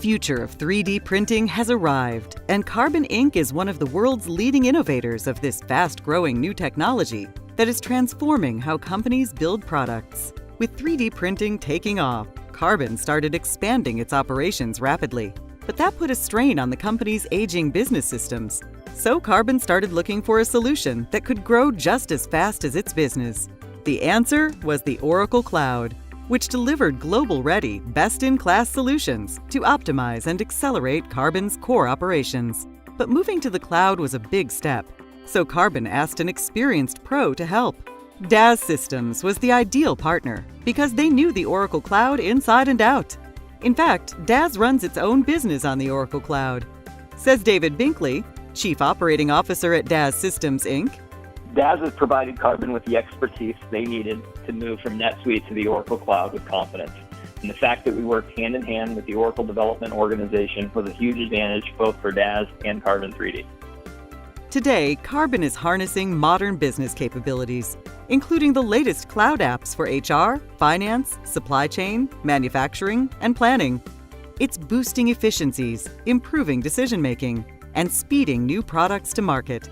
future of 3D printing has arrived, and Carbon Inc. is one of the world's leading innovators of this fast-growing new technology that is transforming how companies build products. With 3D printing taking off, Carbon started expanding its operations rapidly. But that put a strain on the company's aging business systems. So Carbon started looking for a solution that could grow just as fast as its business. The answer was the Oracle Cloud, which delivered global-ready, best-in-class solutions to optimize and accelerate Carbon's core operations. But moving to the cloud was a big step, so Carbon asked an experienced pro to help. DAS Systems was the ideal partner because they knew the Oracle Cloud inside and out. In fact, DAS runs its own business on the Oracle Cloud. Says David Binkley, Chief Operating Officer at DAS Systems, Inc. DAS has provided Carbon with the expertise they needed to move from NetSuite to the Oracle Cloud with confidence. And the fact that we worked hand in hand with the Oracle Development Organization was a huge advantage both for DAS and Carbon 3D. Today, Carbon is harnessing modern business capabilities, including the latest cloud apps for HR, finance, supply chain, manufacturing, and planning. It's boosting efficiencies, improving decision-making, and speeding new products to market.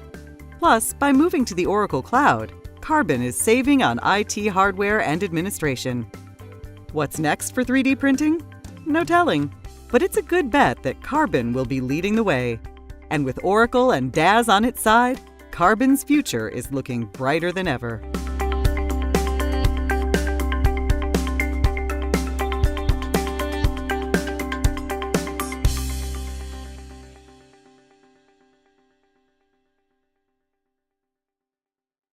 Plus, by moving to the Oracle Cloud, Carbon is saving on IT hardware and administration. What's next for 3D printing? No telling, but it's a good bet that Carbon will be leading the way. And with Oracle and DAS on its side, Carbon's future is looking brighter than ever.